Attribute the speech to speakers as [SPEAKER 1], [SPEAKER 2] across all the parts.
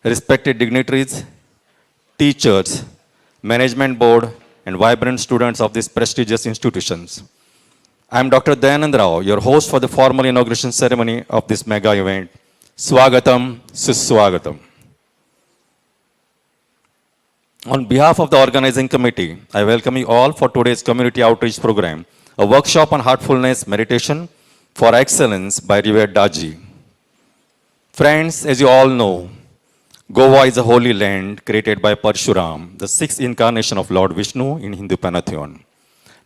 [SPEAKER 1] respected dignitaries, teachers, management board, and vibrant students of these prestigious institutions. I am Dr. Dayanand Rao, your host for the formal inauguration ceremony of this mega event. Swagatam, Suswagatam. On behalf of the organizing committee, I welcome you all for today's community outreach program, a workshop on heartfulness meditation for excellence by revered Daaji. Friends, as you all know, Goa is a holy land created by Parshuram, the sixth incarnation of Lord Vishnu in Hindu pantheon.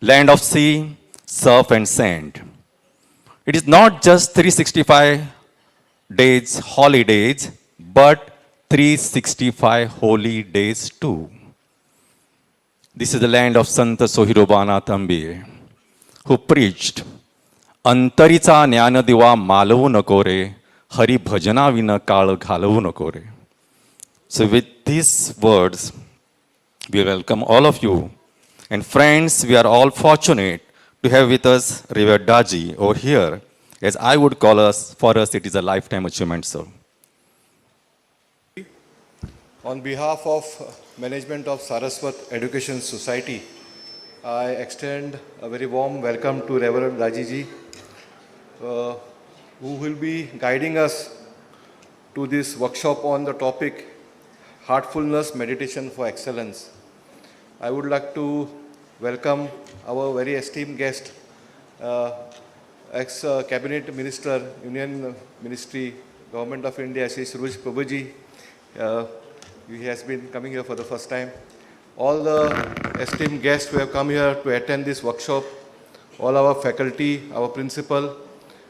[SPEAKER 1] Land of sea, surf and sand. It is not just 365 days, holidays, but 365 holy days too. This is the land of Sant Sohirobana Tambi, who preached, Antariचा ज्ञान दिवा मालवू नको रे, हरि भजना विना काळ घालवू नको रे. So with these words, we welcome all of you. And friends, we are all fortunate to have with us Revered Daaji over here. As I would call us, for us it is a lifetime achievement, sir.
[SPEAKER 2] On behalf of management of Saraswat Education Society, I extend a very warm welcome to Reverend Daaji ji, who will be guiding us to this workshop on the topic Heartfulness Meditation for Excellence. I would like to welcome our very esteemed guest, ex-Cabinet Minister, Union Ministry, Government of India, Shri Suresh Prabhuji. He has been coming here for the first time. All the esteemed guests who have come here to attend this workshop, all our faculty, our principal,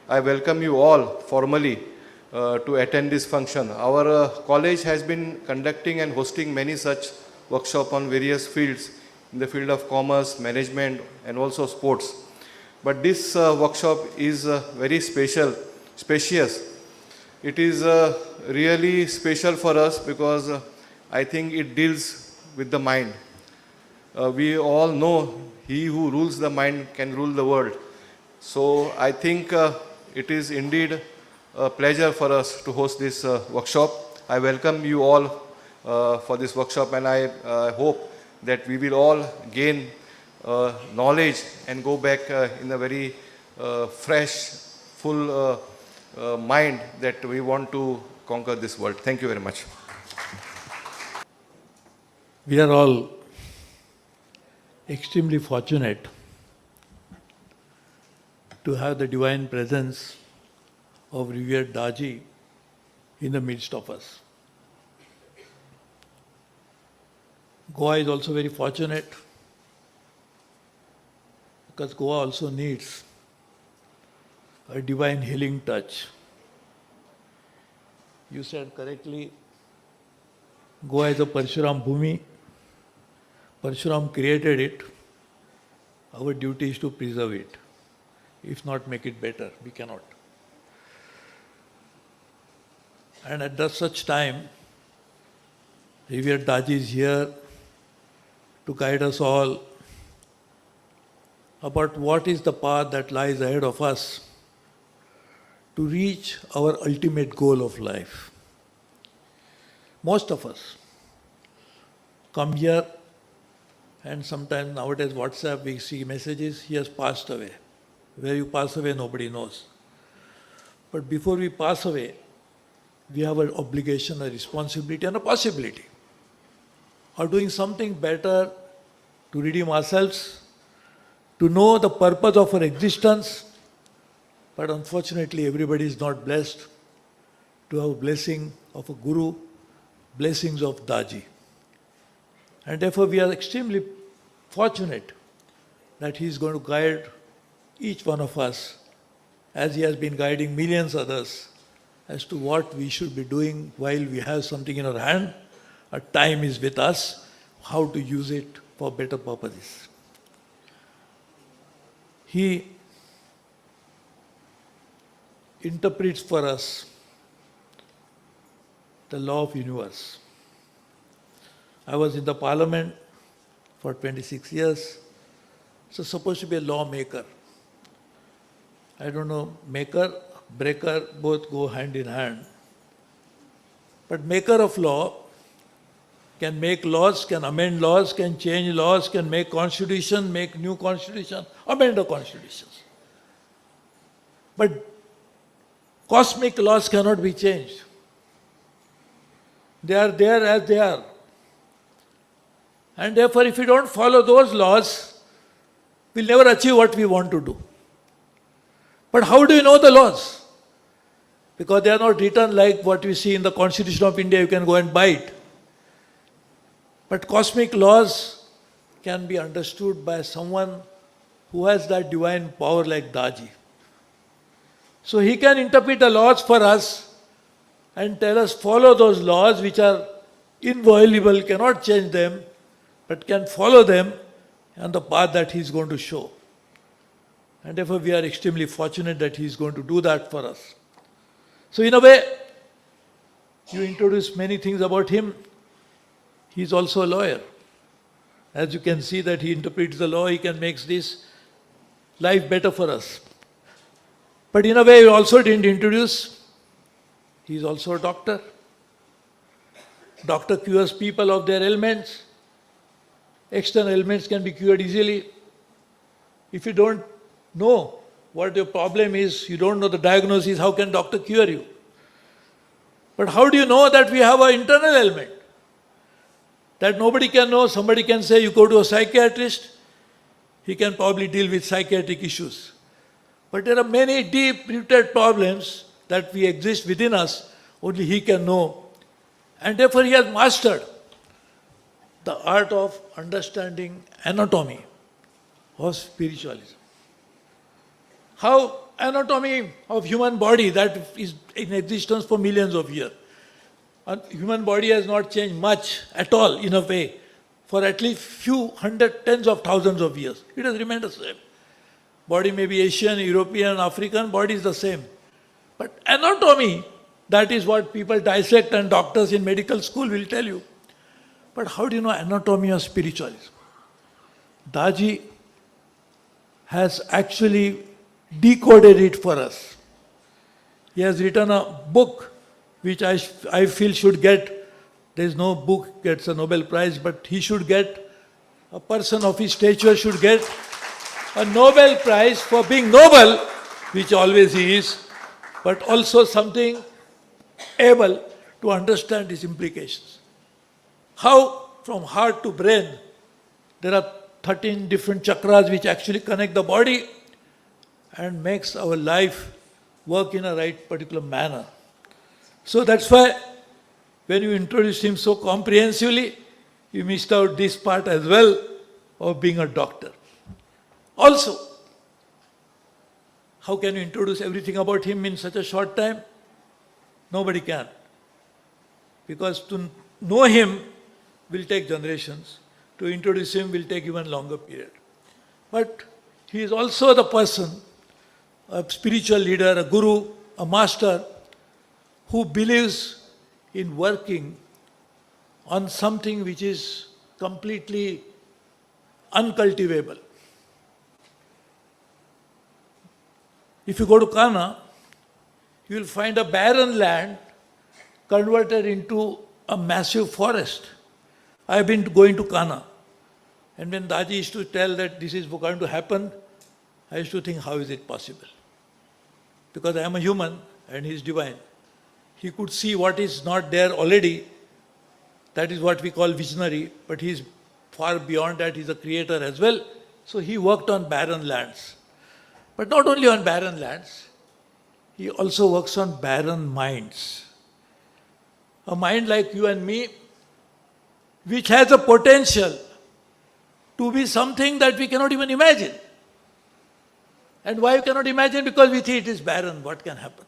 [SPEAKER 2] I welcome you all formally to attend this function. Our college has been conducting and hosting many such workshops on various fields, in the field of commerce, management, and also sports. But this workshop is very spacious. It is really special for us because I think it deals with the mind. We all know he who rules the mind can rule the world. So I think it is indeed a pleasure for us to host this workshop. I welcome you all for this workshop, and I hope that we will all gain knowledge and go back in a very fresh, full mind that we want to conquer this world. Thank you very much.
[SPEAKER 3] We are all extremely fortunate to have the divine presence of revered Daaji in the midst of us. Goa is also very fortunate because Goa also needs a divine healing touch. You said correctly, Goa is a Parshuram Bhumi. Parshuram created it. Our duty is to preserve it. If not, make it better. We cannot. And at such time, Revered Daaji is here to guide us all about what is the path that lies ahead of us to reach our ultimate goal of life. Most of us come here, and sometimes nowadays WhatsApp, we see messages, he has passed away. Where you pass away, nobody knows. But before we pass away, we have an obligation, a responsibility, and a possibility of doing something better to redeem ourselves, to know the purpose of our existence. But unfortunately, everybody is not blessed to have a blessing of a guru, blessings of Daaji. And therefore, we are extremely fortunate that he is going to guide each one of us, as he has been guiding millions of others, as to what we should be doing while we have something in our hand. Our time is with us, how to use it for better purposes. He interprets for us the law of universe. I was in the parliament for 26 years, so supposed to be a lawmaker. I don't know, maker, breaker, both go hand in hand. But maker of law can make laws, can amend laws, can change laws, can make constitution, make new constitution, amend the constitutions. But cosmic laws cannot be changed. They are there as they are. And therefore, if we don't follow those laws, we'll never achieve what we want to do. But how do you know the laws? Because they are not written like what we see in the Constitution of India, you can go and buy it. But cosmic laws can be understood by someone who has that divine power like Daaji. So he can interpret the laws for us and tell us follow those laws which are inviolable, cannot change them, but can follow them on the path that he is going to show. And therefore we are extremely fortunate that he is going to do that for us. So in a way, you introduce many things about him. He is also a lawyer. As you can see that he interprets the law, he can make this life better for us. But in a way, you also didn't introduce, he is also a doctor. Doctor cures people of their ailments. External ailments can be cured easily. If you don't know what your problem is, you don't know the diagnosis, how can doctor cure you? But how do you know that we have an internal ailment? That nobody can know. Somebody can say you go to a psychiatrist, he can probably deal with psychiatric issues. But there are many deep-rooted problems that we exist within us, only he can know. And therefore he has mastered the art of understanding anatomy of spiritualism. How anatomy of human body that is in existence for millions of years. And human body has not changed much at all in a way for at least few hundred, tens of thousands of years. It has remained the same. Body may be Asian, European, African, body is the same. But anatomy, that is what people dissect and doctors in medical school will tell you. But how do you know anatomy of spiritualism? Daaji has actually decoded it for us. He has written a book which I feel should get, there is no book gets a Nobel Prize, but he should get, a person of his stature should get a Nobel Prize for being noble, which always he is, but also something able to understand its implications. How from heart to brain, there are 13 different chakras which actually connect the body and makes our life work in a right particular manner. So that's why when you introduced him so comprehensively, you missed out this part as well of being a doctor. Also, how can you introduce everything about him in such a short time? Nobody can. Because to know him will take generations. To introduce him will take even longer period. But he is also the person, a spiritual leader, a guru, a master, who believes in working on something which is completely uncultivable. If you go to Kanha, you will find a barren land converted into a massive forest. I have been going to Kanha. And when Daaji used to tell that this is going to happen, I used to think, how is it possible? Because I am a human and he is divine. He could see what is not there already. That is what we call visionary, but he is far beyond that. He is a creator as well. So he worked on barren lands. But not only on barren lands, he also works on barren minds. A mind like you and me, which has a potential to be something that we cannot even imagine. And why you cannot imagine? Because we think it is barren, what can happen?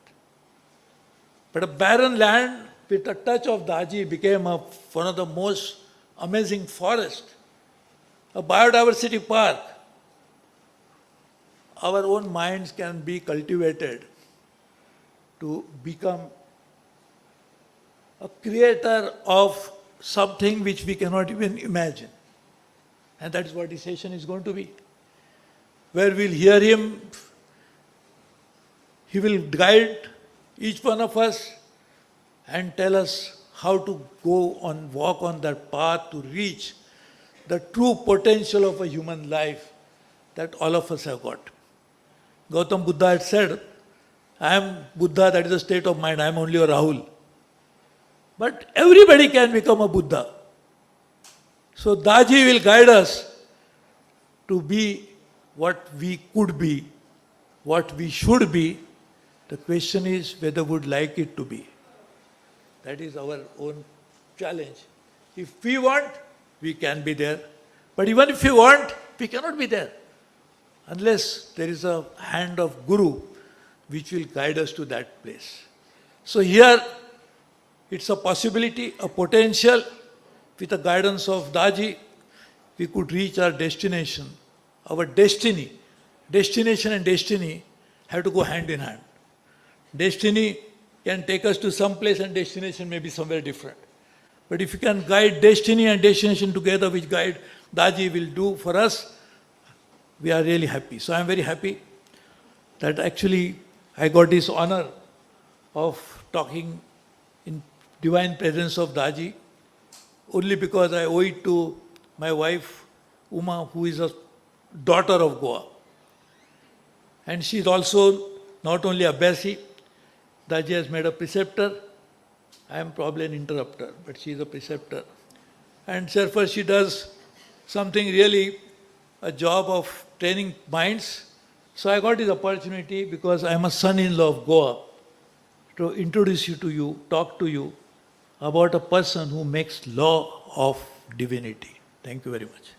[SPEAKER 3] But a barren land with a touch of Daaji became one of the most amazing forests, a biodiversity park. Our own minds can be cultivated to become a creator of something which we cannot even imagine. And that is what this session is going to be. Where we'll hear him, he will guide each one of us and tell us how to walk on that path to reach the true potential of a human life that all of us have got. Gautam Buddha had said, I am Buddha, that is a state of mind, I am only a Rahul. But everybody can become a Buddha. So Daaji will guide us to be what we could be, what we should be. The question is whether we would like it to be. That is our own challenge. If we want, we can be there. But even if we want, we cannot be there. Unless there is a hand of Guru which will guide us to that place. So here, it's a possibility, a potential. With the guidance of Daaji, we could reach our destination, our destiny. Destination and destiny have to go hand in hand. Destiny can take us to some place and destination may be somewhere different. But if you can guide destiny and destination together, which guide Daaji will do for us, we are really happy. So I am very happy that actually I got this honor of talking in divine presence of Daaji, only because I owe it to my wife, Uma, who is a daughter of Goa. And she is also not only a Abhyasi, Daaji has made a preceptor. I am probably an interrupter, but she is a preceptor. And therefore she does something really, a job of training minds. So I got this opportunity because I am a son-in-law of Goa to introduce you to you, talk to you about a person who makes law of divinity. Thank you very much.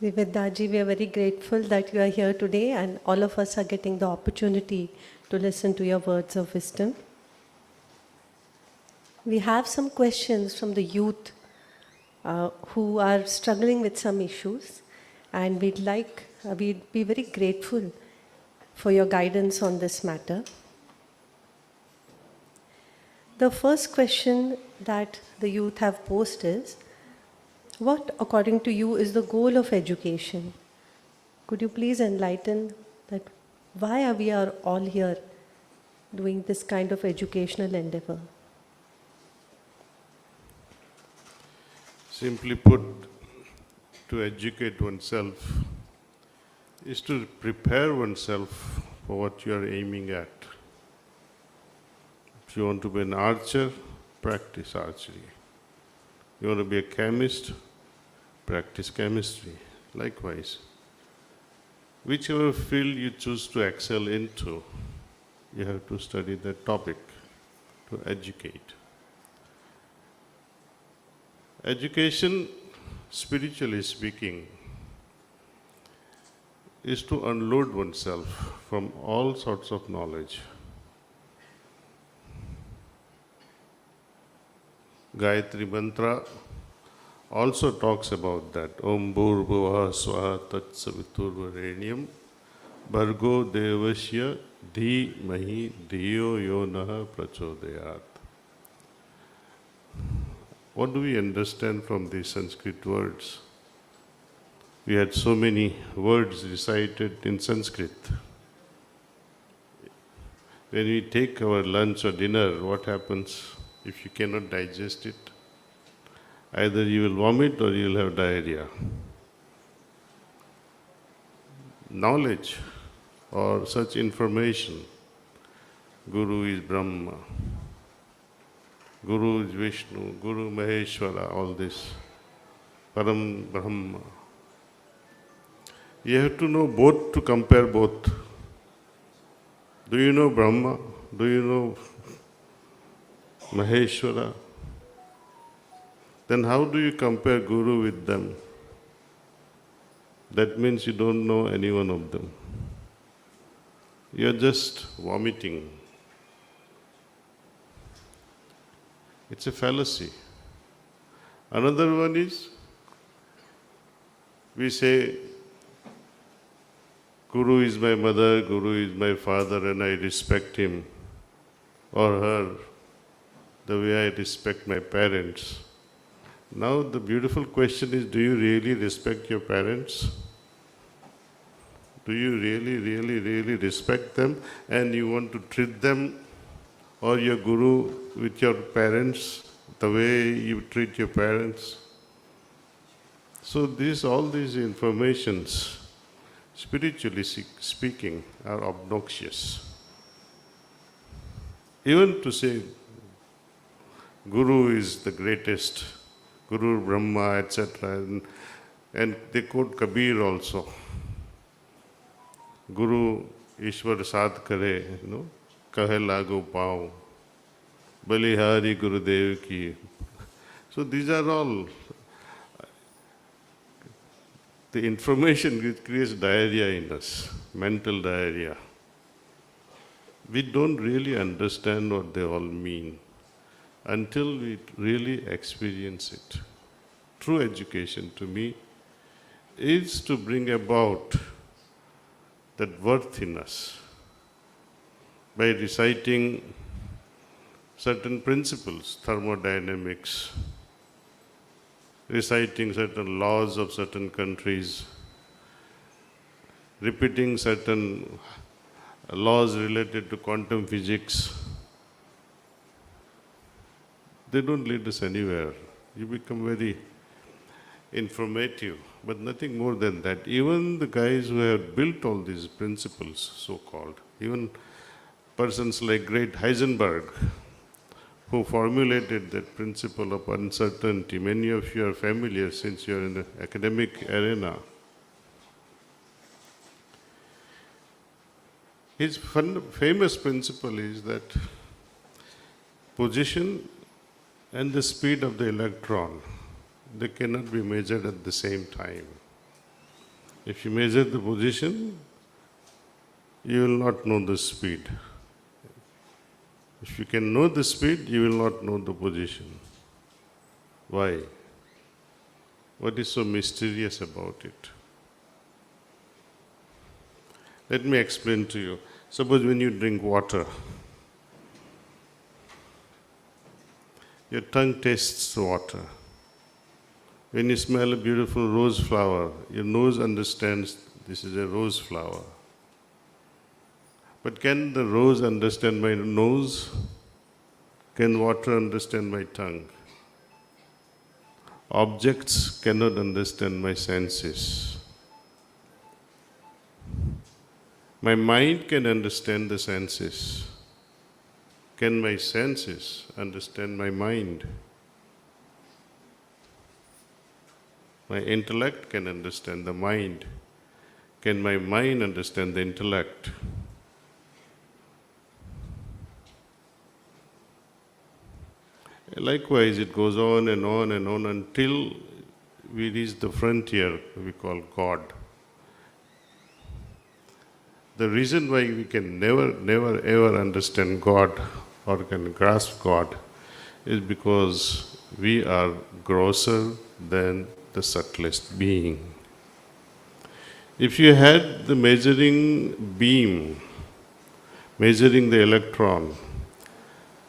[SPEAKER 4] With Daaji, we are very grateful that you are here today and all of us are getting the opportunity to listen to your words of wisdom. We have some questions from the youth who are struggling with some issues, and we'd be very grateful for your guidance on this matter. The first question that the youth have posed is, what, according to you, is the goal of education? Could you please enlighten that why are we all here doing this kind of educational endeavor?
[SPEAKER 5] Simply put, to educate oneself is to prepare oneself for what you are aiming at. If you want to be an archer, practice archery. You want to be a chemist, practice chemistry. Likewise, whichever field you choose to excel into, you have to study that topic to educate. Education, spiritually speaking, is to unload oneself from all sorts of knowledge. Gayatri Mantra also talks about that. Om Bhurbhuva Swaha Tat Saviturvarenyam Bhargo Devasya Dhimahi Dhiyo Yo Naha Prachodayat. What do we understand from these Sanskrit words? We had so many words recited in Sanskrit. When we take our lunch or dinner, what happens if you cannot digest it? Either you will vomit or you will have diarrhea. Knowledge or such information, Guru is Brahma, Guru is Vishnu, Guru Maheshwara, all this, Param Brahma. You have to know both to compare both. Do you know Brahma? Do you know Maheshwara? Then how do you compare Guru with them? That means you don't know any one of them. You are just vomiting. It's a fallacy. Another one is, we say, Guru is my mother, Guru is my father, and I respect him or her the way I respect my parents. Now the beautiful question is, do you really respect your parents? Do you really respect them, and you want to treat them or your guru with your parents, the way you treat your parents. So all these informations, spiritually speaking, are obnoxious. Even to say Guru is the greatest, Guru Brahma, etc. And they quote Kabir also. Guru Ishwar Sadh Kare, Kahe Lago Pao, Balihari Gurudev Ki. So these are all the information which creates diarrhea in us, mental diarrhea. We don't really understand what they all mean until we really experience it. True education, to me, is to bring about that worth in us by reciting certain principles, thermodynamics, reciting certain laws of certain countries, repeating certain laws related to quantum physics. They don't lead us anywhere. You become very informative, but nothing more than that. Even the guys who have built all these principles, so-called, even persons like great Heisenberg, who formulated that principle of uncertainty. Many of you are familiar since you are in the academic arena. His famous principle is that position and the speed of the electron, they cannot be measured at the same time. If you measure the position, you will not know the speed. If you can know the speed, you will not know the position. Why? What is so mysterious about it? Let me explain to you. Suppose when you drink water, your tongue tastes the water. When you smell a beautiful rose flower, your nose understands this is a rose flower. But can the rose understand my nose? Can water understand my tongue? Objects cannot understand my senses. My mind can understand the senses. Can my senses understand my mind? My intellect can understand the mind. Can my mind understand the intellect? Likewise, it goes on and on and on until we reach the frontier we call God. The reason why we can never ever understand God or can grasp God is because we are grosser than the subtlest being. If you had the measuring beam, measuring the electron,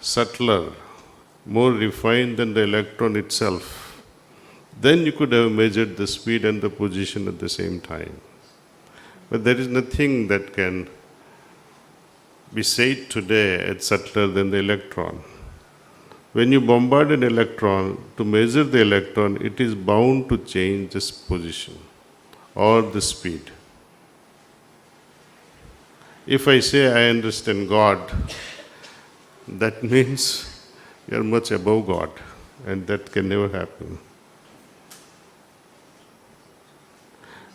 [SPEAKER 5] subtler, more refined than the electron itself, then you could have measured the speed and the position at the same time. But there is nothing that can be said today as subtler than the electron. When you bombard an electron, to measure the electron, it is bound to change its position or the speed. If I say I understand God, that means you are much above God, and that can never happen.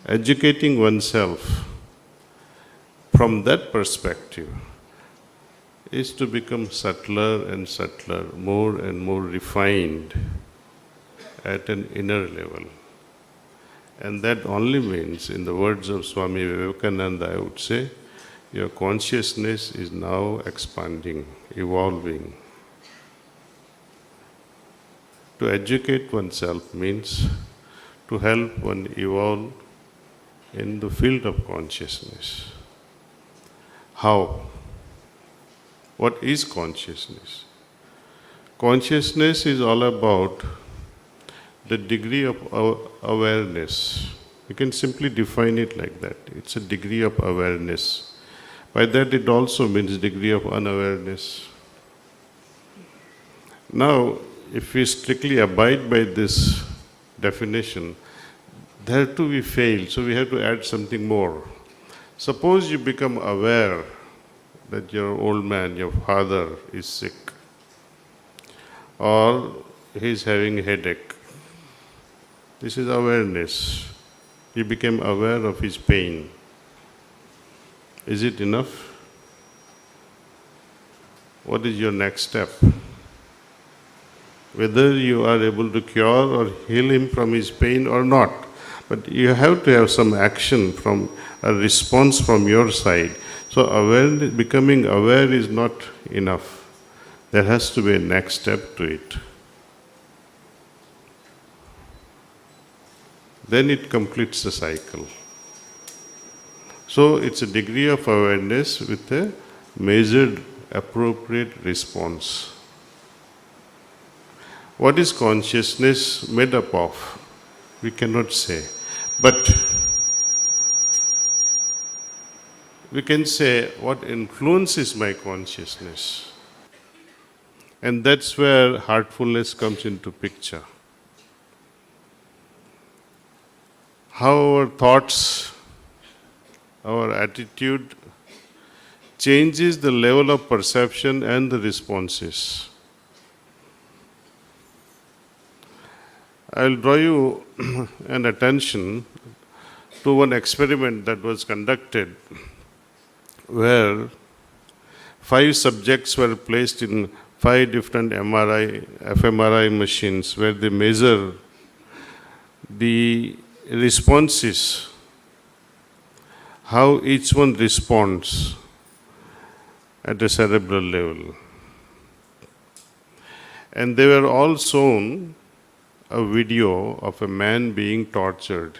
[SPEAKER 5] Educating oneself from that perspective is to become subtler and subtler, more and more refined at an inner level. And that only means, in the words of Swami Vivekananda, I would say, your consciousness is now expanding, evolving. To educate oneself means to help one evolve in the field of consciousness. How? What is consciousness? Consciousness is all about the degree of awareness. You can simply define it like that. It's a degree of awareness. By that it also means degree of unawareness. Now, if we strictly abide by this definition, there too we fail, so we have to add something more. Suppose you become aware that your old man, your father, is sick, or he is having a headache. This is awareness. You became aware of his pain. Is it enough? What is your next step? Whether you are able to cure or heal him from his pain or not. But you have to have some action, from a response from your side. So awareness, becoming aware is not enough. There has to be a next step to it. Then it completes the cycle. So it's a degree of awareness with a measured, appropriate response. What is consciousness made up of? We cannot say. But we can say what influences my consciousness. And that's where heartfulness comes into picture. How our thoughts, our attitude changes the level of perception and the responses. I'll draw you an attention to one experiment that was conducted where 5 subjects were placed in 5 different fMRI machines where they measure the responses, how each one responds at a cerebral level. And they were all shown a video of a man being tortured.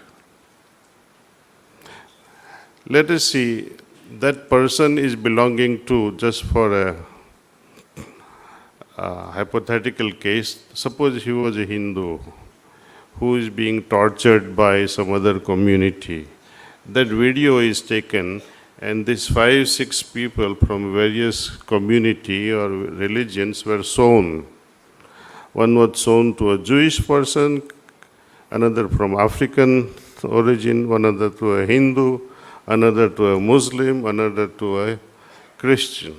[SPEAKER 5] Let us see, that person is belonging to, just for a hypothetical case, suppose he was a Hindu who is being tortured by some other community. That video is taken, and these 5-6 people from various community or religions were shown. One was shown to a Jewish person, another from African origin, another to a Hindu, another to a Muslim, another to a Christian.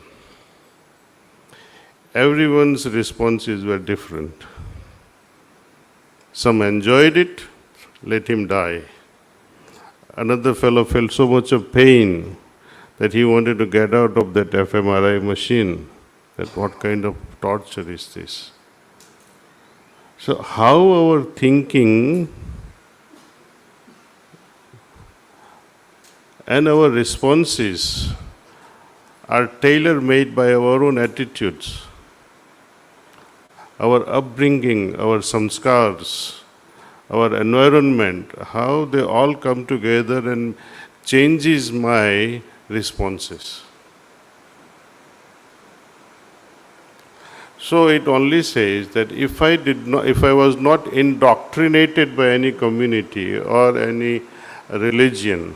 [SPEAKER 5] Everyone's responses were different. Some enjoyed it, let him die. Another fellow felt so much of pain that he wanted to get out of that fMRI machine. That what kind of torture is this? So how our thinking and our responses are tailor-made by our own attitudes, our upbringing, our samskars, our environment, how they all come together and changes my responses. So it only says that if I was not indoctrinated by any community or any religion,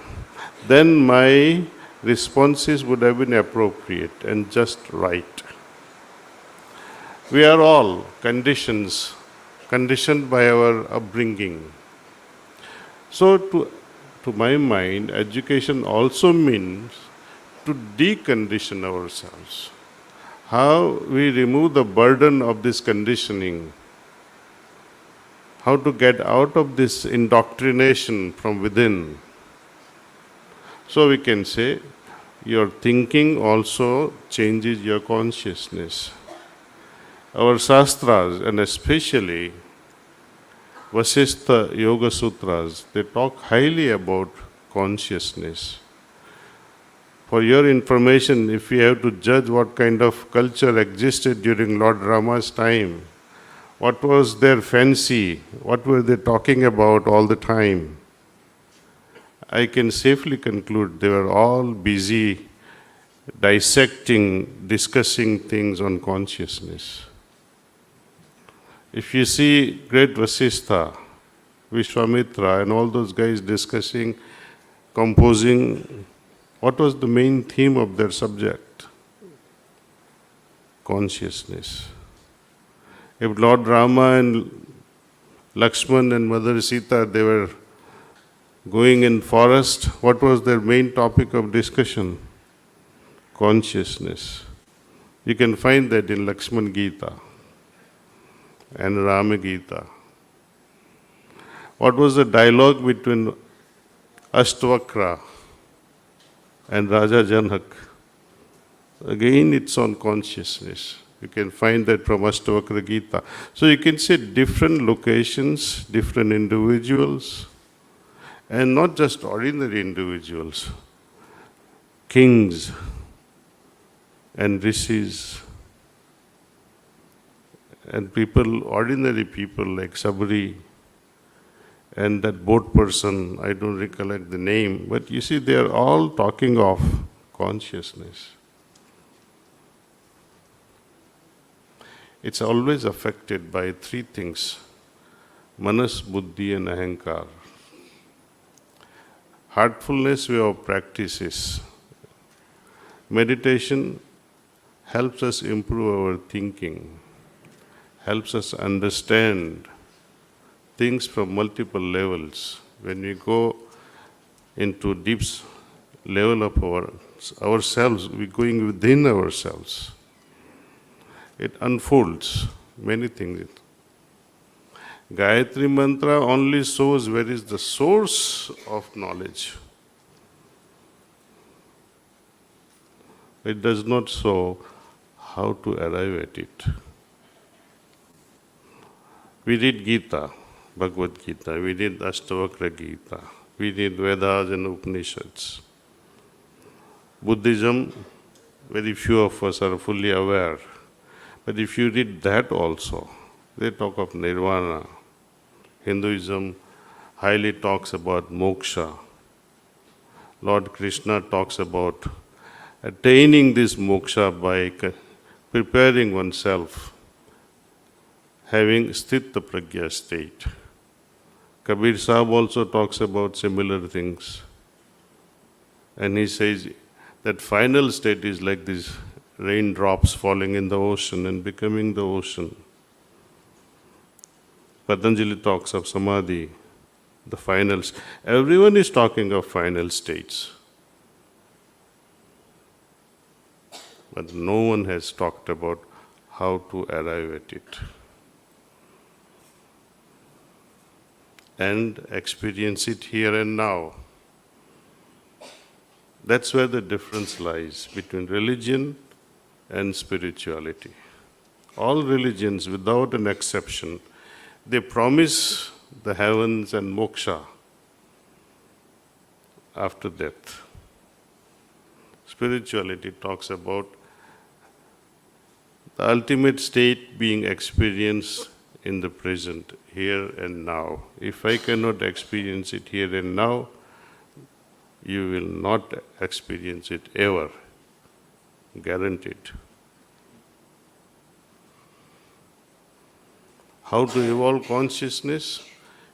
[SPEAKER 5] then my responses would have been appropriate and just right. We are all conditioned by our upbringing. So to my mind, education also means to decondition ourselves. How we remove the burden of this conditioning, how to get out of this indoctrination from within. So we can say, your thinking also changes your consciousness. Our Shastras, and especially Vasistha Yoga Sutras, they talk highly about consciousness. For your information, if we have to judge what kind of culture existed during Lord Rama's time, what was their fancy, what were they talking about all the time, I can safely conclude they were all busy dissecting, discussing things on consciousness. If you see great Vasistha, Vishwamitra, and all those guys discussing, composing, what was the main theme of their subject? Consciousness. If Lord Rama and Lakshman and Mother Sita, they were going in forest, what was their main topic of discussion? Consciousness. You can find that in Lakshman Gita and Rama Gita. What was the dialogue between Ashtavakra and Raja Janak? Again, it's on consciousness. You can find that from Ashtavakra Gita. So you can see different locations, different individuals, and not just ordinary individuals, kings and rishis, and people, ordinary people like Sabri, and that boat person, I don't recollect the name, but you see, they are all talking of consciousness. It's always affected by three things: manas, buddhi, and ahankar. Heartfulness way of practice is meditation helps us improve our thinking, helps us understand things from multiple levels. When we go into deep level of ourselves, we're going within ourselves. It unfolds many things. Gayatri Mantra only shows where is the source of knowledge. It does not show how to arrive at it. We read Gita, Bhagavad Gita, we read Ashtavakra Gita, we read Vedas and Upanishads. Buddhism, very few of us are fully aware. But if you read that also, they talk of nirvana. Hinduism highly talks about moksha. Lord Krishna talks about attaining this moksha by preparing oneself, having sthita pragya state. Kabir Sahib also talks about similar things. And he says that final state is like these raindrops falling in the ocean and becoming the ocean. Patanjali talks of samadhi, the finals. Everyone is talking of final states. But no one has talked about how to arrive at it and experience it here and now. That's where the difference lies between religion and spirituality. All religions, without an exception, they promise the heavens and moksha after death. Spirituality talks about the ultimate state being experienced in the present, here and now. If I cannot experience it here and now, you will not experience it ever. Guaranteed. How to evolve consciousness?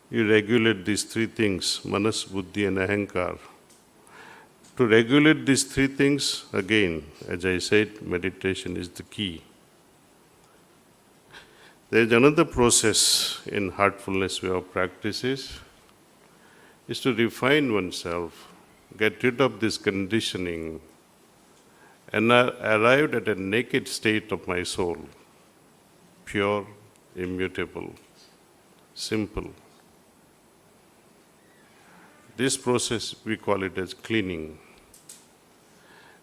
[SPEAKER 5] You regulate these three things, manas, buddhi, and ahankar. To regulate these three things, again, as I said, meditation is the key. There is another process in heartfulness way of practices, is to refine oneself, get rid of this conditioning, and arrived at a naked state of my soul, pure, immutable, simple. This process, we call it as cleaning.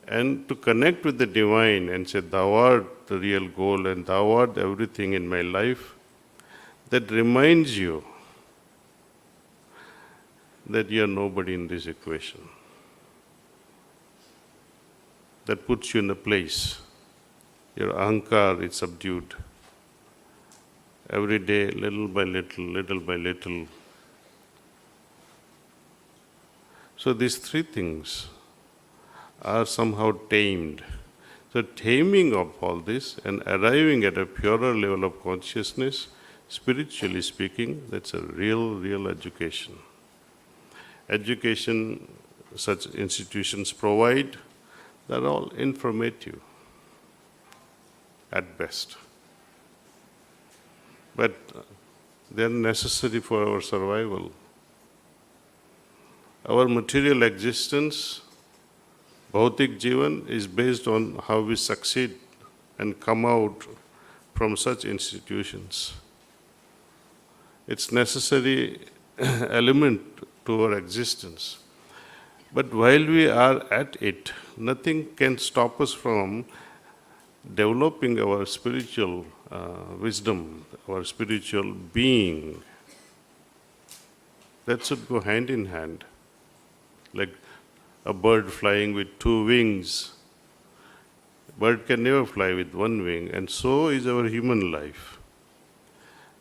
[SPEAKER 5] And to connect with the divine and say, thou art the real goal and thou art everything in my life, that reminds you that you are nobody in this equation. That puts you in a place. Your ahankar is subdued. Every day, little by little. So these three things are somehow tamed. So taming of all this and arriving at a purer level of consciousness, spiritually speaking, that's a real education. Education such institutions provide, they're all informative at best. but they are necessary for our survival. Our material existence, bhautik jivan, is based on how we succeed and come out from such institutions. It's necessary element to our existence. But while we are at it, nothing can stop us from developing our spiritual wisdom, our spiritual being. That should go hand in hand. Like a bird flying with two wings. Bird can never fly with one wing, and so is our human life.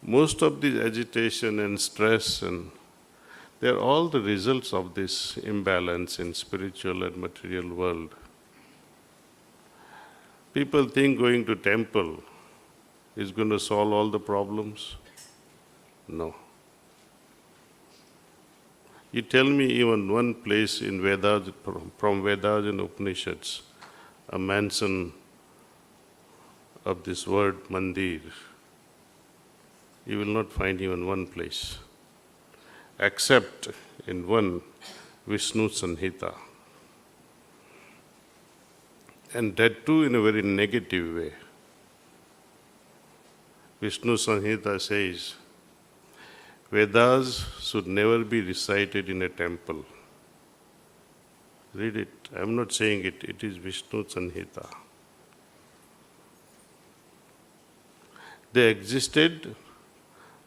[SPEAKER 5] Most of this agitation and stress, and they are all the results of this imbalance in spiritual and material world. People think going to temple is going to solve all the problems. No. You tell me even one place in Vedas, from Vedas and Upanishads, a mention of this word mandir. You will not find even one place, except in one Vishnu Sanhita. And that too in a very negative way. Vishnu Sanhita says, Vedas should never be recited in a temple. Read it. I am not saying it. It is Vishnu Sanhita. They existed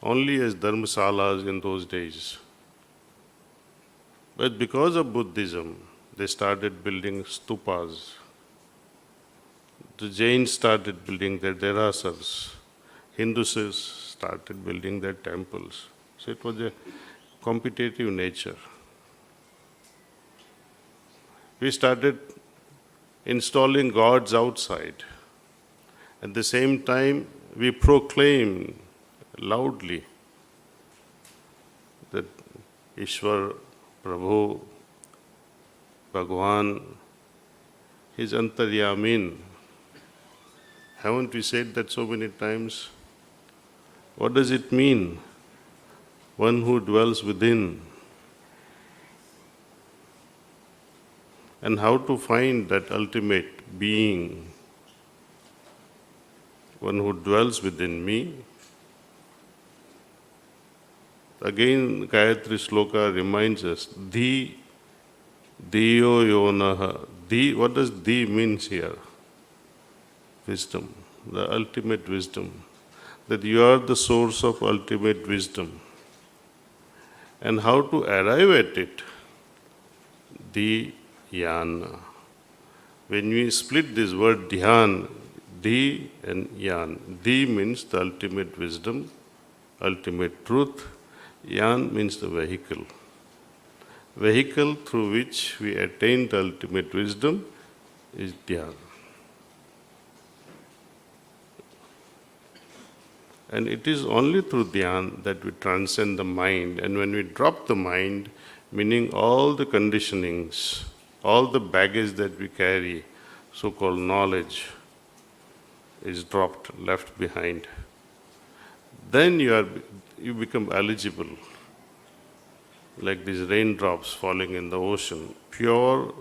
[SPEAKER 5] only as dharmasalas in those days. But because of Buddhism, they started building stupas. The Jains started building their derasas. Hindus started building their temples. So it was a competitive nature. We started installing gods outside. At the same time, we proclaim loudly that Ishwar, Prabhu, Bhagwan is Antaryamin. Haven't we said that so many times? What does it mean? One who dwells within. And how to find that ultimate being, one who dwells within me. Again, Gayatri Sloka reminds us, Dhi, Diyo Yonaha. Dhi, what does Dhi means here? Wisdom, the ultimate wisdom. That you are the source of ultimate wisdom. And how to arrive at it? Dhyana. When we split this word dhyan, Dhi and Yan. Dhi means the ultimate wisdom, ultimate truth. Yan means the vehicle. Vehicle through which we attain the ultimate wisdom is dhyan. And it is only through dhyan that we transcend the mind. And when we drop the mind, meaning all the conditionings, all the baggage that we carry, so-called knowledge, is dropped, left behind. Then you become eligible, like these raindrops falling in the ocean. Pure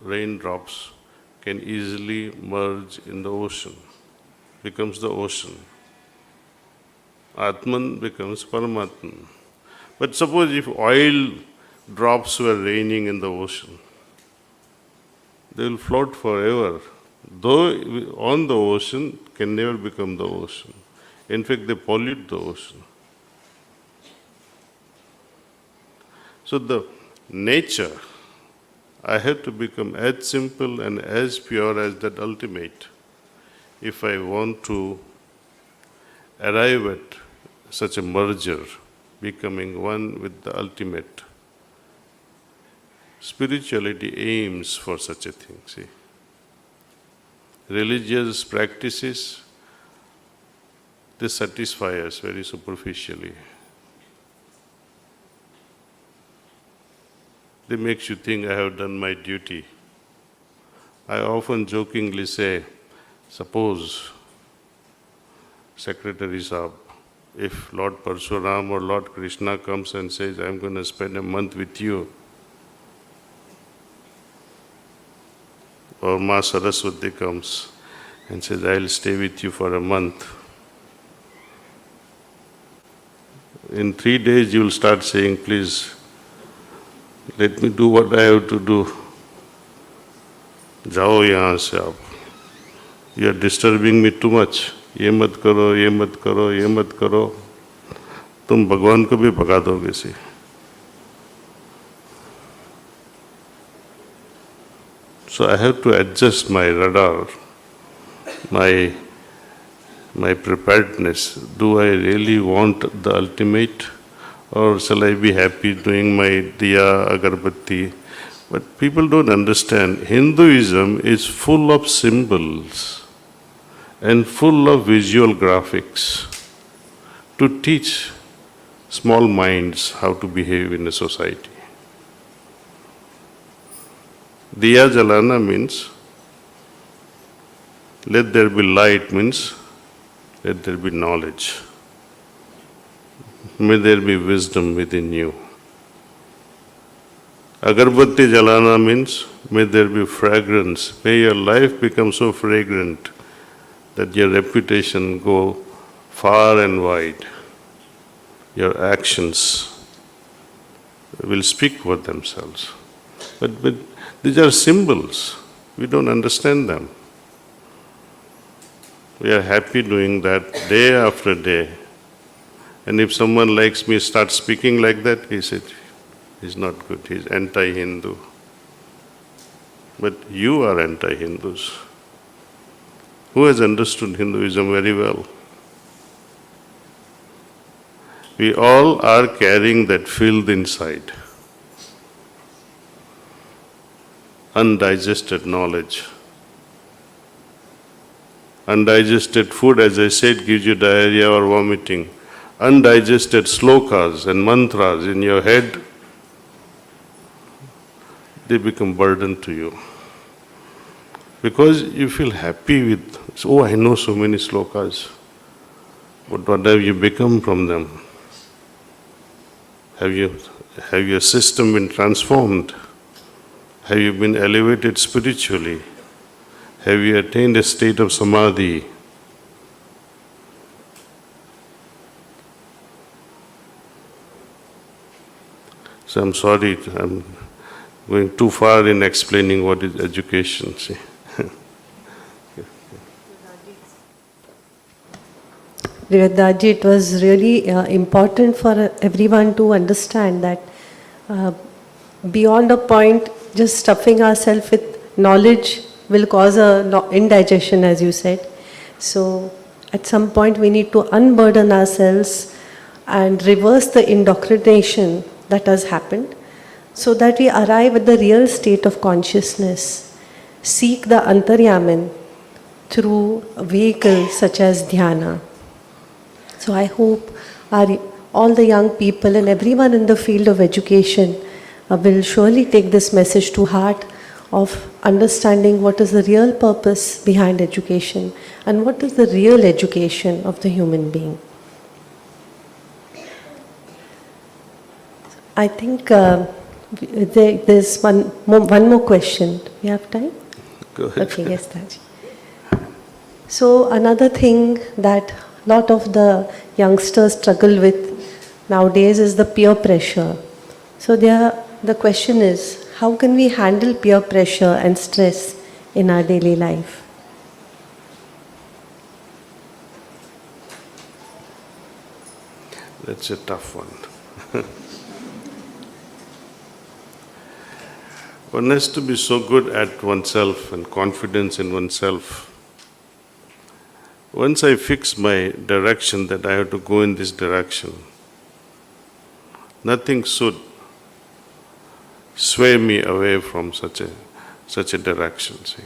[SPEAKER 5] raindrops can easily merge in the ocean, becomes the ocean. Atman becomes Paramatman. But suppose if oil drops were raining in the ocean, they will float forever. Though on the ocean, can never become the ocean. In fact, they pollute the ocean. So the nature, I have to become as simple and as pure as that ultimate if I want to arrive at such a merger, becoming one with the ultimate. Spirituality aims for such a thing, see. Religious practices, they satisfy us very superficially. They make you think, I have done my duty. I often jokingly say, suppose Secretary Saab, If Lord Parshuram or Lord Krishna comes and says, I'm going to spend a month with you, or Ma Saraswati comes and says, I'll stay with you for a month, in 3 days you will start saying, please, let me do what I have to do. Jao yahan se aap. You are disturbing me too much. ये मत करो, ये मत करो, ये मत करो. तुम भगवान को भी भगा दोगे सी. So I have to adjust my radar, my preparedness. Do I really want the ultimate, or shall I be happy doing my diya, agarbatti? But people don't understand. Hinduism is full of symbols and full of visual graphics to teach small minds how to behave in a society. Diya jalana means let there be light, means let there be knowledge. May there be wisdom within you. Agarbatti jalana means may there be fragrance. May your life become so fragrant that your reputation go far and wide. Your actions will speak for themselves. But these are symbols. We don't understand them. We are happy doing that day after day. And if someone likes me starts speaking like that, he said, he's not good, he's anti-Hindu. But you are anti-Hindus. Who has understood Hinduism very well? We all are carrying that filth inside. Undigested knowledge. Undigested food, as I said, gives you diarrhea or vomiting. Undigested slokas and mantras in your head, they become burden to you. Because you feel happy with, oh, I know so many slokas, but what have you become from them? Have your system been transformed? Have you been elevated spiritually? Have you attained a state of samadhi? So I'm sorry, I'm going too far in explaining what is education. See?
[SPEAKER 4] Daaji, it was really important for everyone to understand that beyond a point, just stuffing ourselves with knowledge will cause indigestion, as you said. So at some point we need to unburden ourselves and reverse the indoctrination that has happened so that we arrive at the real state of consciousness, seek the antaryaman through vehicles such as dhyana. So I hope all the young people and everyone in the field of education will surely take this message to heart of understanding what is the real purpose behind education and what is the real education of the human being. I think there's one more question. Do we have time?
[SPEAKER 5] Go ahead.
[SPEAKER 4] Okay, yes, Daaji. So another thing that a lot of the youngsters struggle with nowadays is the peer pressure. So the question is, how can we handle peer pressure and stress in our daily life?
[SPEAKER 5] That's a tough one. One has to be so good at oneself and confidence in oneself. Once I fix my direction that I have to go in this direction, nothing should sway me away from such a direction. See.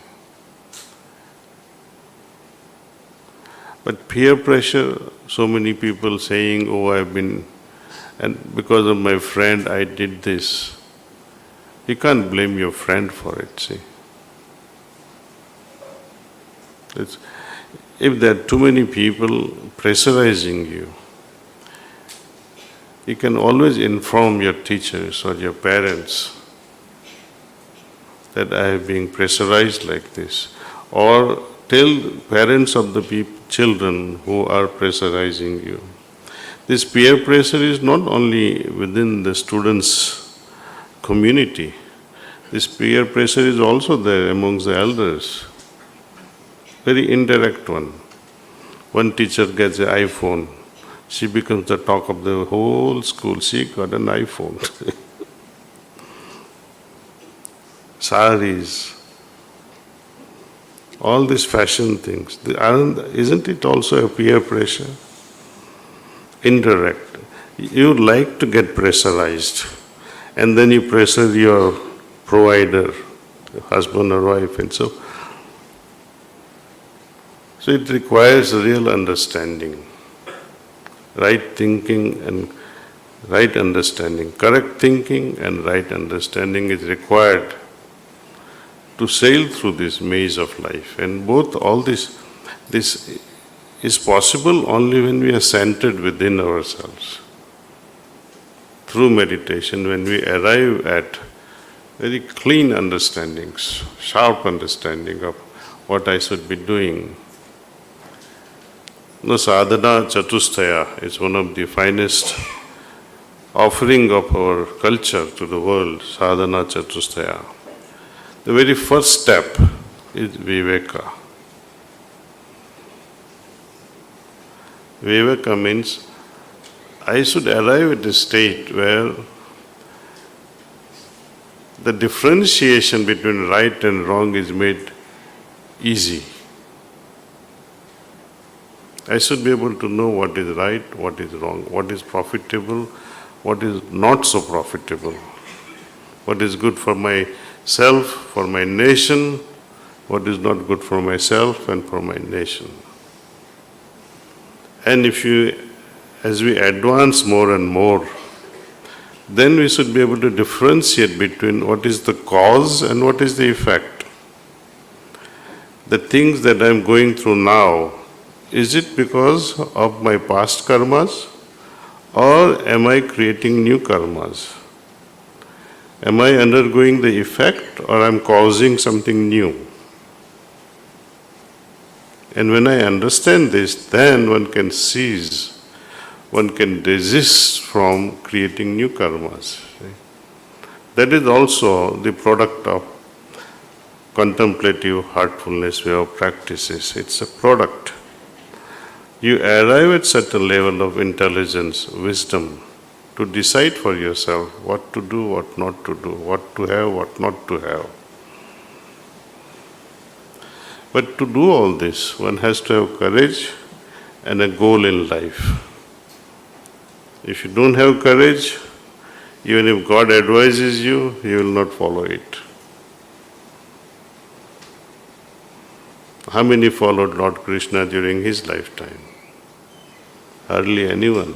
[SPEAKER 5] But peer pressure, so many people saying, oh, and because of my friend I did this. You can't blame your friend for it, see. If there are too many people pressurizing you, you can always inform your teachers or your parents that I am being pressurized like this. Or tell parents of the children who are pressurizing you. This peer pressure is not only within the students' community. This peer pressure is also there amongst the elders. Very indirect one. One teacher gets an iPhone. She becomes the talk of the whole school. She got an iPhone. Saris, all these fashion things. Isn't it also a peer pressure? Indirect. You like to get pressurized, and then you pressure your provider, husband or wife, and so it requires real understanding, right thinking and right understanding. Correct thinking and right understanding is required to sail through this maze of life. And all this is possible only when we are centered within ourselves. Through meditation, when we arrive at very clean understandings, sharp understanding of what I should be doing. The sadhana chatusthaya is one of the finest offering of our culture to the world, sadhana chatusthaya. The very first step is viveka. Viveka means I should arrive at a state where the differentiation between right and wrong is made easy. I should be able to know what is right, what is wrong, what is profitable, what is not so profitable, what is good for myself, for my nation, what is not good for myself and for my nation. And as we advance more and more, then we should be able to differentiate between what is the cause and what is the effect. The things that I am going through now, is it because of my past karmas, or am I creating new karmas? Am I undergoing the effect, or I am causing something new? And when I understand this, then one can cease, one can desist from creating new karmas. That is also the product of contemplative heartfulness way of practices. It's a product. You arrive at such a level of intelligence, wisdom, to decide for yourself what to do, what not to do, what to have, what not to have. But to do all this, one has to have courage and a goal in life. If you don't have courage, even if God advises you, you will not follow it. How many followed Lord Krishna during his lifetime? Hardly anyone.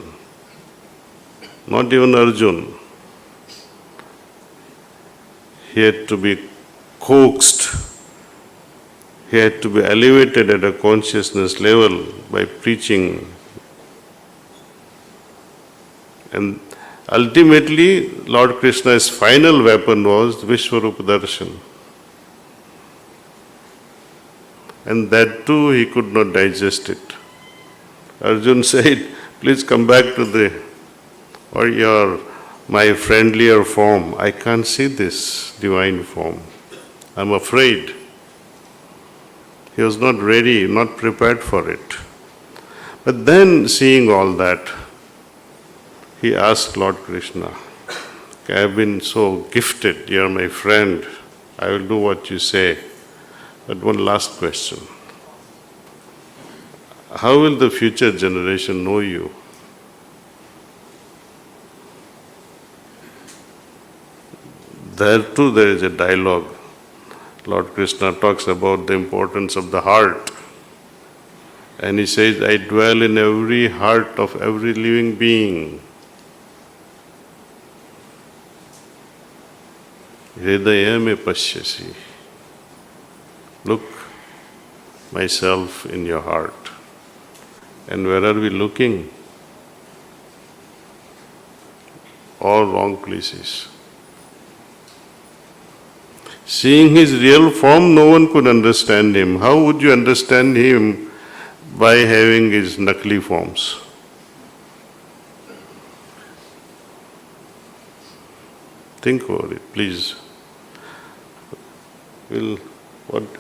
[SPEAKER 5] Not even Arjun. He had to be coaxed. He had to be elevated at a consciousness level by preaching. And ultimately, Lord Krishna's final weapon was Vishwarupa Darshan. And that too he could not digest it. Arjun said, please come back to my friendlier form. I can't see this divine form. I'm afraid. He was not ready, not prepared for it. But then, seeing all that, he asked Lord Krishna, I have been so gifted, you are my friend, I will do what you say. But one last question. How will the future generation know you? There too there is a dialogue. Lord Krishna talks about the importance of the heart. And he says, I dwell in every heart of every living being. Hridaya me pashyasi. Look myself in your heart. And where are we looking? or wrong places. Seeing his real form, no one could understand him. How would you understand him by having his nakli forms? Think about it, please.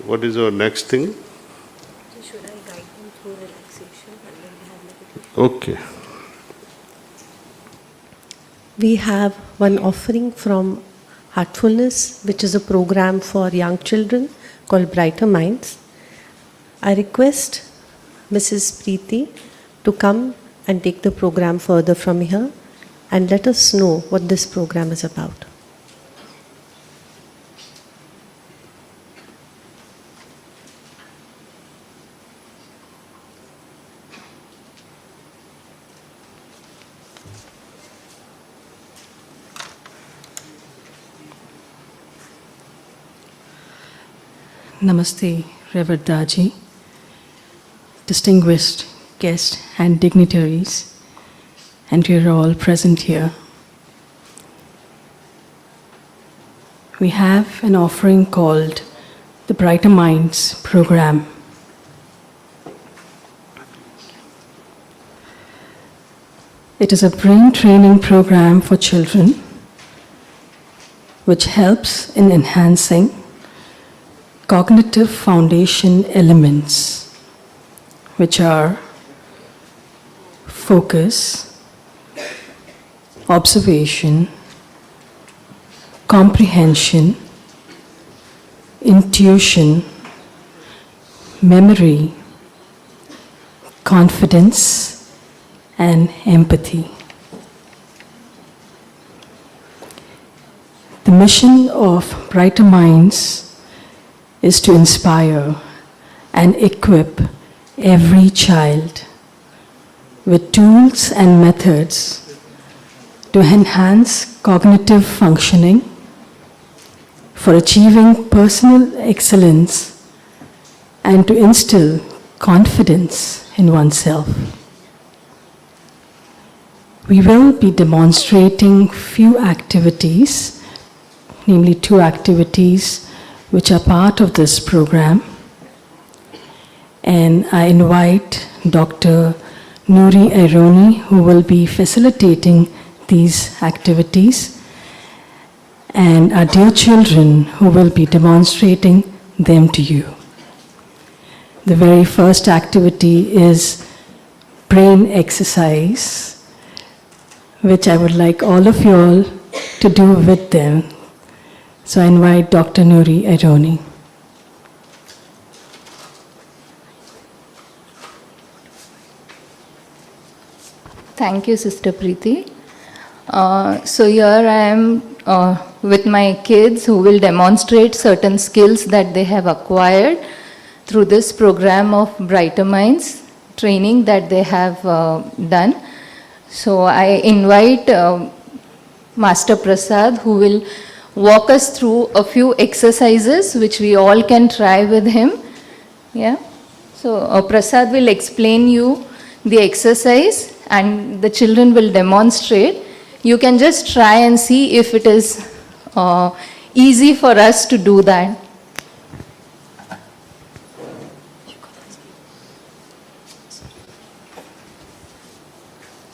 [SPEAKER 5] What is our next thing?
[SPEAKER 4] Should I guide them through relaxation and then we have meditation?
[SPEAKER 5] Okay.
[SPEAKER 4] We have one offering from Heartfulness, which is a program for young children called Brighter Minds. I request Mrs. Preeti to come and take the program further from here and let us know what this program is about.
[SPEAKER 6] Namaste, Reverend Daaji, distinguished guests and dignitaries, and you're all present here. We have an offering called the Brighter Minds program. It is a brain training program for children which helps in enhancing cognitive foundation elements, which are focus, observation, comprehension, intuition, memory, confidence, and empathy. The mission of Brighter Minds is to inspire and equip every child with tools and methods to enhance cognitive functioning for achieving personal excellence and to instill confidence in oneself. We will be demonstrating few activities, namely 2 activities which are part of this program. And I invite Dr. Nouri Aironi, who will be facilitating these activities, and our dear children who will be demonstrating them to you. The very first activity is brain exercise, which I would like all of you all to do with them. So I invite Dr. Nouri Aironi.
[SPEAKER 7] Thank you, Sister Preeti. So here I am with my kids who will demonstrate certain skills that they have acquired through this program of Brighter Minds training that they have done. So I invite Master Prasad, who will walk us through a few exercises which we all can try with him. Yeah. So Prasad will explain you the exercise and the children will demonstrate. You can just try and see if it is easy for us to do that.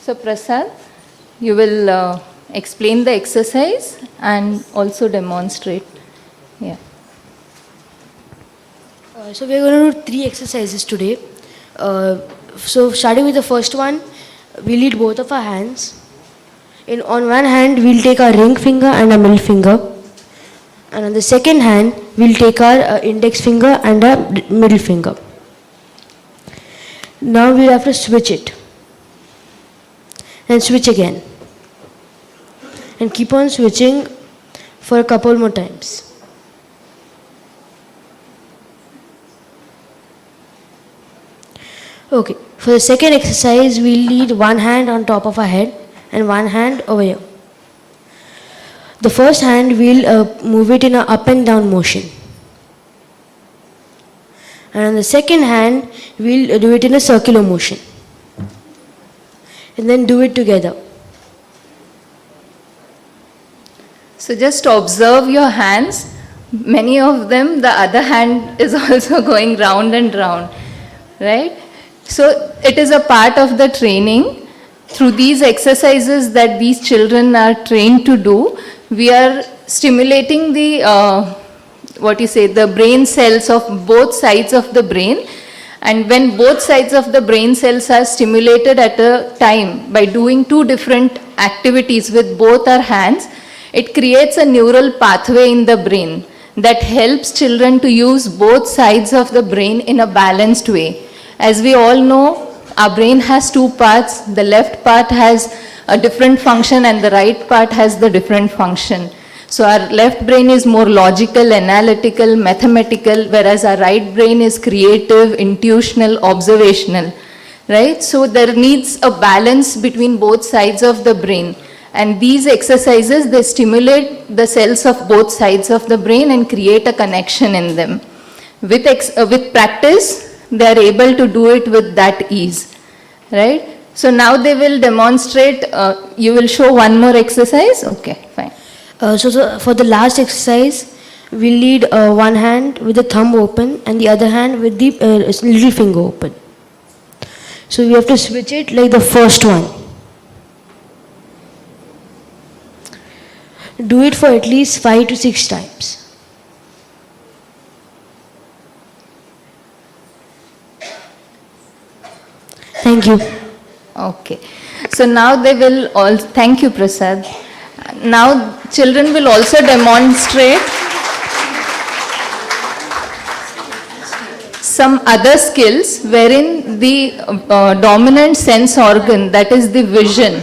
[SPEAKER 7] So Prasad, you will explain the exercise and also demonstrate. Yeah.
[SPEAKER 8] So we're going to do 3 exercises today. So starting with the first one, we'll lead both of our hands. On one hand, we'll take our ring finger and our middle finger. And on the second hand, we'll take our index finger and our middle finger. Now we'll have to switch it. And switch again. And keep on switching for a couple more times. Okay, for the second exercise, we'll lead one hand on top of our head and one hand over here. The first hand, we'll move it in an up and down motion. And on the second hand, we'll do it in a circular motion. And then do it together.
[SPEAKER 7] So just observe your hands. Many of them, the other hand is also going round and round, right? So it is a part of the training. Through these exercises that these children are trained to do, we are stimulating the, the brain cells of both sides of the brain. And when both sides of the brain cells are stimulated at a time by doing two different activities with both our hands, it creates a neural pathway in the brain that helps children to use both sides of the brain in a balanced way. As we all know, our brain has two parts. The left part has a different function and the right part has the different function. So our left brain is more logical, analytical, mathematical, whereas our right brain is creative, intuitional, observational, right? So there needs a balance between both sides of the brain. And these exercises, they stimulate the cells of both sides of the brain and create a connection in them. With practice, they are able to do it with that ease, right? So now they will demonstrate, you will show one more exercise? Okay, fine.
[SPEAKER 8] So for the last exercise, we'll lead one hand with the thumb open and the other hand with the little finger open. So we have to switch it like the first one. Do it for at least 5 to 6 times. Thank you.
[SPEAKER 7] Okay. So now they will all, thank you Prasad. Now children will also demonstrate some other skills wherein the dominant sense organ, that is the vision,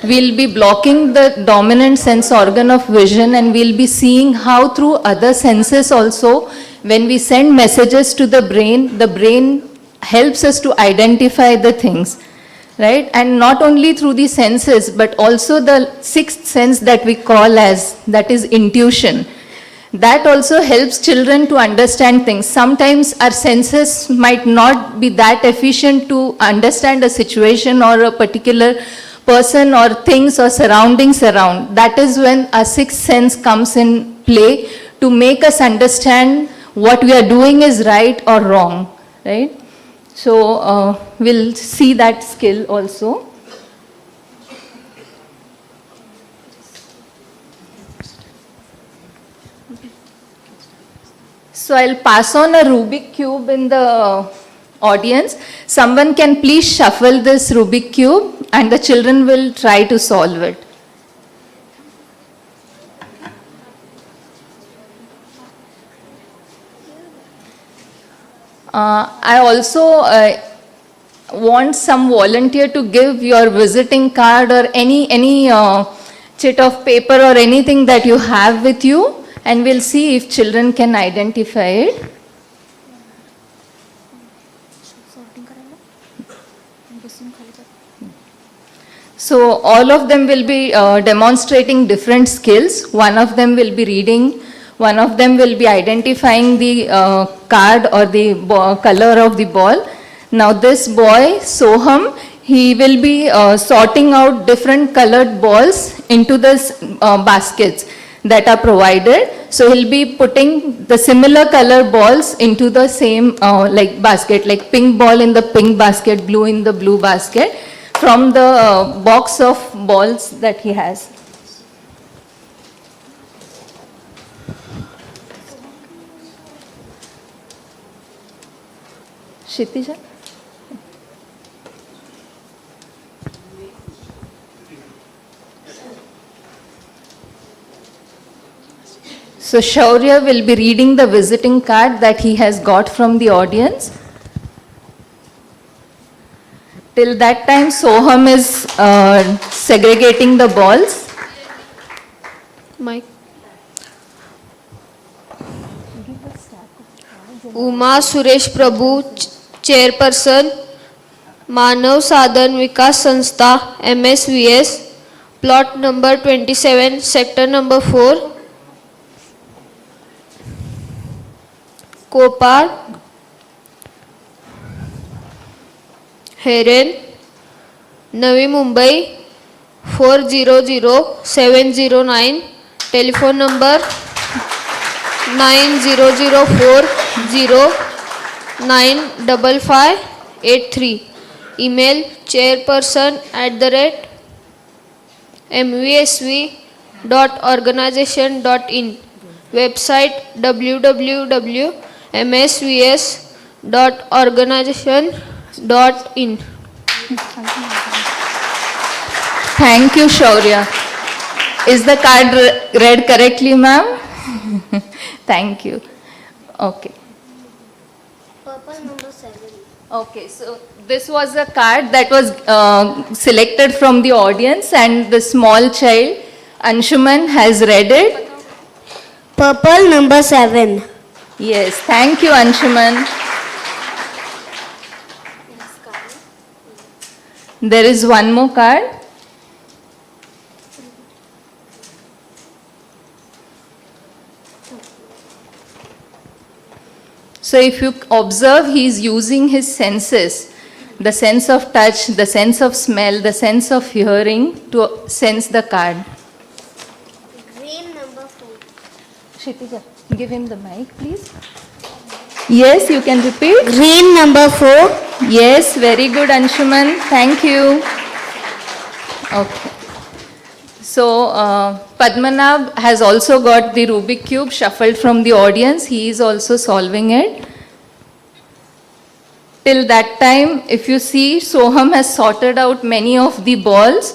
[SPEAKER 7] we'll be blocking the dominant sense organ of vision and we'll be seeing how through other senses also, when we send messages to the brain helps us to identify the things, right? And not only through the senses, but also the sixth sense that we call as, that is intuition. That also helps children to understand things. Sometimes our senses might not be that efficient to understand a situation or a particular person or things or surroundings around. That is when our sixth sense comes in play to make us understand what we are doing is right or wrong, right? So we'll see that skill also. So I'll pass on a Rubik cube in the audience. Someone can please shuffle this Rubik cube and the children will try to solve it. I also want some volunteer to give your visiting card or any chit of paper or anything that you have with you, and we'll see if children can identify it. So all of them will be demonstrating different skills. One of them will be reading. One of them will be identifying the card or the color of the ball. Now this boy, Soham, he will be sorting out different colored balls into this baskets that are provided. So he'll be putting the similar color balls into the same like basket, like pink ball in the pink basket, blue in the blue basket, from the box of balls that he has. Kshitija? So Shaurya will be reading the visiting card that he has got from the audience. Till that time, Soham is segregating the balls.
[SPEAKER 9] Mike. Uma Suresh Prabhu, Chairperson, Manav Sadhan Vikas Sanstha, MSVS, plot number 27, sector number 4, Kopar, Heren, Navi Mumbai, 400709, Telephone number 9004095583. Email chairperson@mvsv.organization.in. Website www.msvs.organization.in.
[SPEAKER 7] Thank you, Shaurya. Is the card read correctly, ma'am? Thank you. Okay.
[SPEAKER 8] Purple number 7.
[SPEAKER 7] Okay, so this was a card that was selected from the audience, and the small child, Anshuman, has read it.
[SPEAKER 8] Purple number 7.
[SPEAKER 7] Yes, thank you, Anshuman. There is one more card. So if you observe, he is using his senses, the sense of touch, the sense of smell, the sense of hearing to sense the card.
[SPEAKER 8] Green number 4.
[SPEAKER 7] Kshitija, give him the mic, please. Yes, you can repeat.
[SPEAKER 8] Green number 4.
[SPEAKER 7] Yes, very good, Anshuman. Thank you. Okay. So, Padmanabh has also got the Rubik Cube shuffled from the audience. He is also solving it. Till that time, if you see, Soham has sorted out many of the balls.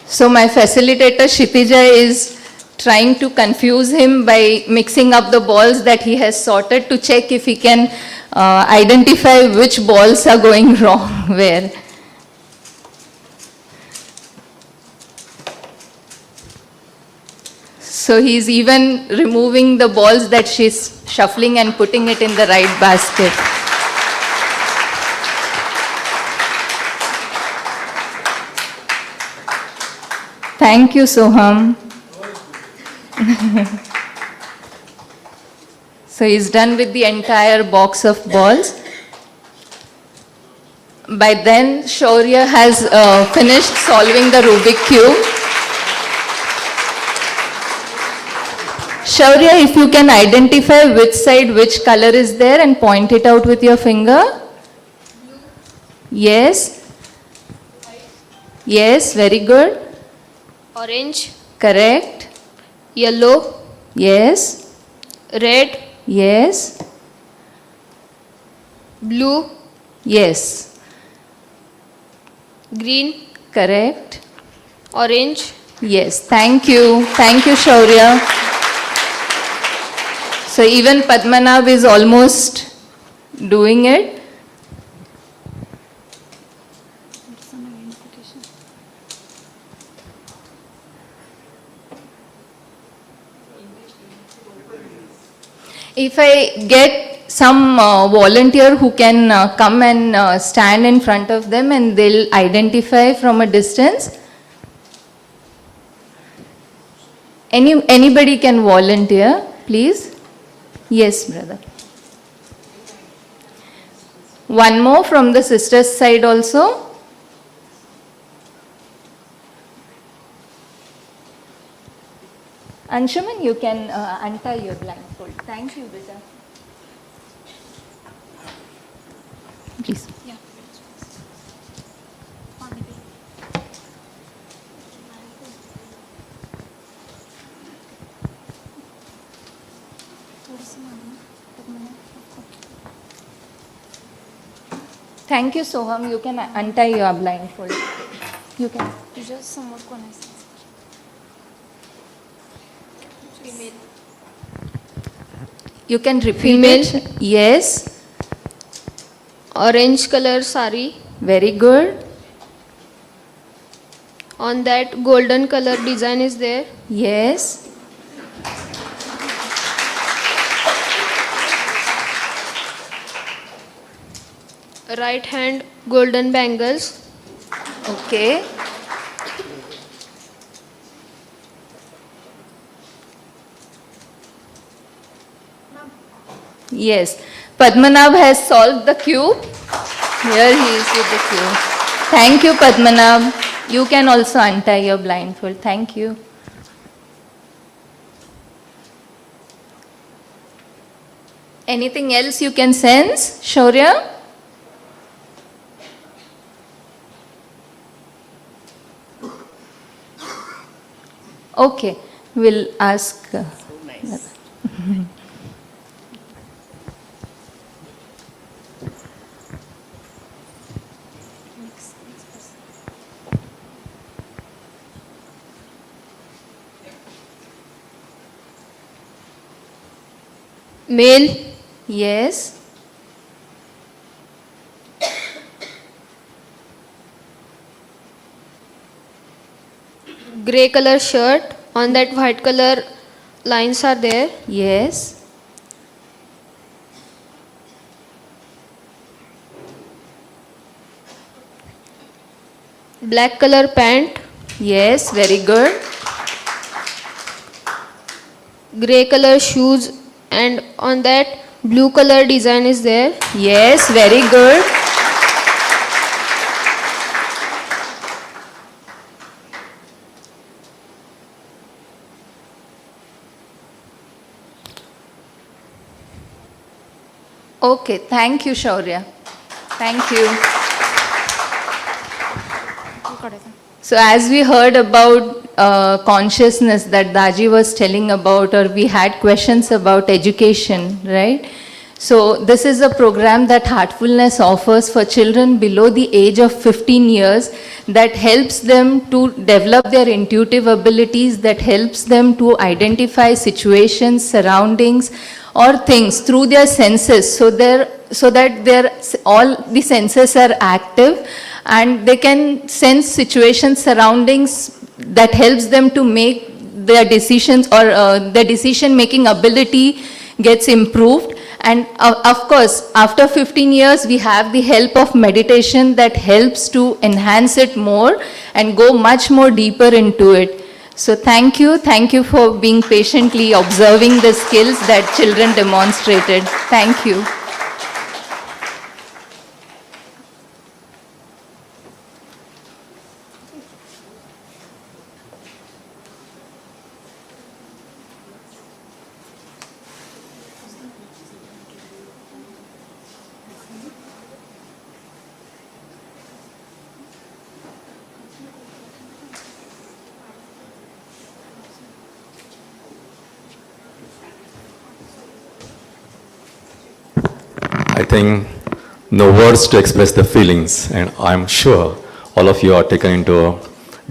[SPEAKER 7] So my facilitator Kshitija is trying to confuse him by mixing up the balls that he has sorted to check if he can identify which balls are going wrong where. So he's even removing the balls that she's shuffling and putting it in the right basket. Thank you, Soham. So he's done with the entire box of balls. By then, Shaurya has finished solving the Rubik Cube. Shaurya, if you can identify which side, which color is there and point it out with your finger. Yes. Yes, very good.
[SPEAKER 9] Orange,
[SPEAKER 7] Correct.
[SPEAKER 9] yellow,
[SPEAKER 7] Yes.
[SPEAKER 9] red,
[SPEAKER 7] Yes.
[SPEAKER 9] blue,
[SPEAKER 7] Yes.
[SPEAKER 9] green,
[SPEAKER 7] Correct.
[SPEAKER 9] orange.
[SPEAKER 7] Yes. Thank you. Thank you, Shaurya. So even Padmanabh is almost doing it. If I get some volunteer who can come and stand in front of them and they'll identify from a distance. Anybody can volunteer, please. Yes, brother. One more from the sister's side also. Anshuman, you can untie your blindfold. Thank you, Beta. Please. Thank you, Soham. You can untie your blindfold. You can. You can repeat
[SPEAKER 9] Female.
[SPEAKER 7] it. Yes.
[SPEAKER 9] Orange color sari.
[SPEAKER 7] Very good.
[SPEAKER 9] On that golden color design is there.
[SPEAKER 7] Yes.
[SPEAKER 9] Right hand golden bangles.
[SPEAKER 7] Okay. Yes. Padmanabh has solved the cube. Here he is with the cube. Thank you, Padmanabh. You can also untie your blindfold. Thank you. Anything else you can sense, Shaurya? Okay, we'll ask.
[SPEAKER 9] Male,
[SPEAKER 7] Yes.
[SPEAKER 9] grey color shirt. On that white color lines are there.
[SPEAKER 7] Yes.
[SPEAKER 9] Black color pant.
[SPEAKER 7] Yes, very good.
[SPEAKER 9] Grey color shoes, and on that blue color design is there.
[SPEAKER 7] Yes, very good. Okay, thank you, Shaurya. Thank you. So as we heard about consciousness that Daaji was telling about, or we had questions about education, right? So this is a program that Heartfulness offers for children below the age of 15 years that helps them to develop their intuitive abilities, that helps them to identify situations, surroundings, or things through their senses, so that all the senses are active and they can sense situations, surroundings that helps them to make their decisions, or their decision making ability gets improved. And of course, after 15 years, we have the help of meditation that helps to enhance it more and go much more deeper into it. So thank you for being patiently observing the skills that children demonstrated. Thank you.
[SPEAKER 1] I think no words to express the feelings, and I'm sure all of you are taken into a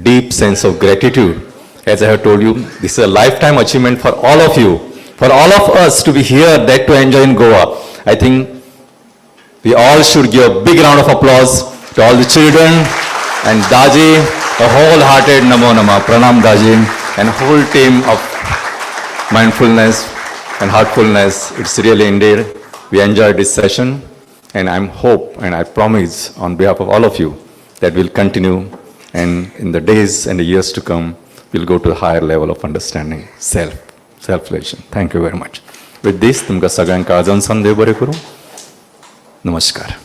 [SPEAKER 1] deep sense of gratitude. As I have told you, this is a lifetime achievement for all of you, for all of us to be here, that to enjoy in Goa. I think we all should give a big round of applause to all the children and Daaji, a wholehearted Namo Nama, Pranam Daaji, and whole team of mindfulness and heartfulness. It's really indeed, we enjoyed this session, and I hope and I promise on behalf of all of you that we'll continue, and in the days and the years to come, we'll go to a higher level of understanding self-relation. Thank you very much. With this, तुमका सगळ्यांका अजून संदेव बरे करू. नमस्कार.